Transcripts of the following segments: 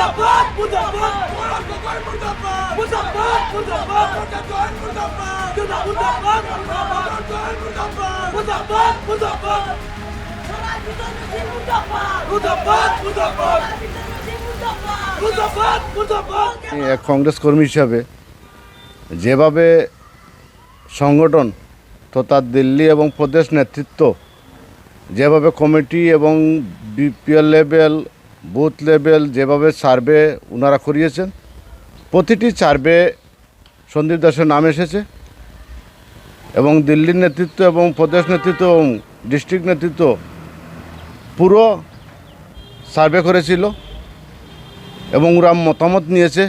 মুর্দাবাদ মুর্দাবাদ মুরাদ গগৈ মুর্দাবাদ মুর্দাবাদ মুর্দাবাদ জয় মুর্দাবাদ মুর্দাবাদ মুর্দাবাদ জয় মুর্দাবাদ মুর্দাবাদ মুর্দাবাদ মুর্দাবাদ মুর্দাবাদ মুর্দাবাদ মুর্দাবাদ। এক কংগ্রেস কর্মী হিসাবে যেভাবে সংগঠন তথা দিল্লি এবং প্রদেশ নেতৃত্ব যেভাবে কমিটি এবং বিপিএল লেভেল বুথ লেভেল যেভাবে সার্ভে ওনারা করিয়েছেন, প্রতিটি সার্ভে সন্দীপ দাসের নাম এসেছে এবং দিল্লির নেতৃত্ব এবং প্রদেশ নেতৃত্ব এবং ডিস্ট্রিক্ট নেতৃত্ব পুরো সার্ভে করেছিল এবং ওরা মতামত নিয়েছে।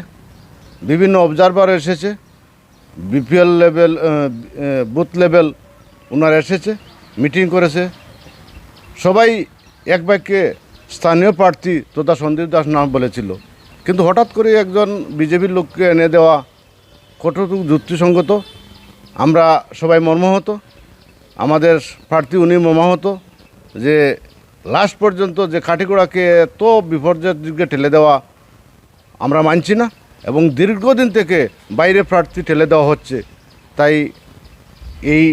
বিভিন্ন অবজারভার এসেছে, বিপিএল লেভেল বুথ লেভেল ওনারা এসেছে, মিটিং করেছে। সবাই এক বাক্যে স্থানীয় প্রার্থী তথা সন্দীপ দাস নাম বলেছিল, কিন্তু হঠাৎ করে একজন বিজেপির লোককে এনে দেওয়া কতটুকু যুক্তিসঙ্গত আমরা সবাই মর্মাহত। আমাদের প্রার্থী উনি মর্মাহত যে লাস্ট পর্যন্ত যে কাঠিগোড়াকে এত বিপর্যয়ের দিকে ঠেলে দেওয়া আমরা মানছি না এবং দীর্ঘদিন থেকে বাইরে প্রার্থী ঠেলে দেওয়া হচ্ছে। তাই এই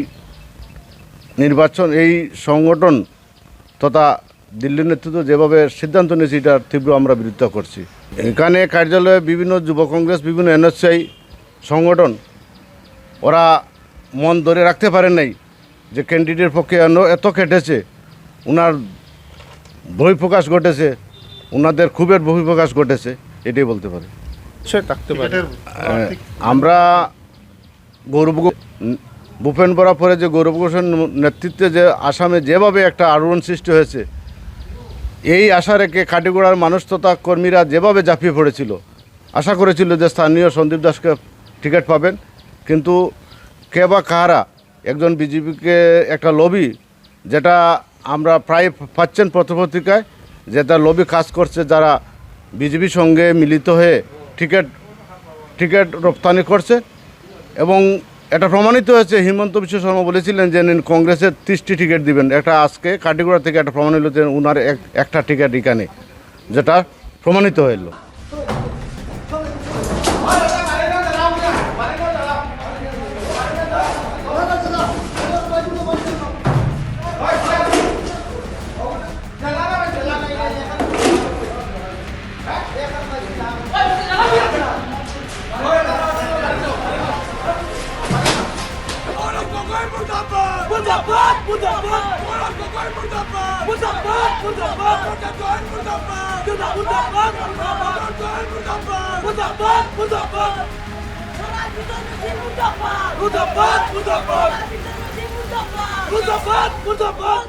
নির্বাচন, এই সংগঠন তথা দিল্লির নেতৃত্ব যেভাবে সিদ্ধান্ত নিয়েছে এটার তীব্র আমরা বিরোধিতা করছি। এখানে কার্যালয়ে বিভিন্ন যুব কংগ্রেস, বিভিন্ন এনএসআই সংগঠন ওরা মন ধরে রাখতে পারেন নাই যে ক্যান্ডিডেটের পক্ষে এত কেটেছে, ওনার বহিঃপ্রকাশ ঘটেছে, ওনাদের ক্ষোভের বহিঃপ্রকাশ ঘটেছে, এটাই বলতে পারে। আমরা গৌরব ভূপেন বরা পরে যে গৌরব ঘোষের নেতৃত্বে যে আসামে যেভাবে একটা আলোড়ন সৃষ্টি হয়েছে, এই আশা রেখে কাটিগোড়ার মানুষ তথা কর্মীরা যেভাবে ঝাঁপিয়ে পড়েছিল, আশা করেছিল যে স্থানীয় সন্দীপ দাসকে টিকিট পাবেন, কিন্তু কে বা কাহারা একজন বিজেপিকে একটা লবি, যেটা আমরা প্রায় পাচ্ছেন পত্রপত্রিকায়, যেটা লবি কাজ করছে, যারা বিজেপির সঙ্গে মিলিত হয়ে টিকিট রপ্তানি করছে এবং এটা প্রমাণিত হয়েছে। হিমন্ত বিশ্ব শর্মা বলেছিলেন যে কংগ্রেসের 30টি টিকিট দিবেন, একটা আজকে কাটিগোড়া থেকে একটা প্রমাণ হলো যে ওনার একটা টিকিট এখানে, যেটা প্রমাণিত হইল। মুর্দাবাদ মুর্দাবাদ মুরাদ গগৈ মুর্দাবাদ মুর্দাবাদ মুর্দাবাদ জয় মুর্দাবাদ মুর্দাবাদ মুর্দাবাদ জয় মুর্দাবাদ মুর্দাবাদ মুর্দাবাদ মুর্দাবাদ মুর্দাবাদ মুর্দাবাদ মুর্দাবাদ মুর্দাবাদ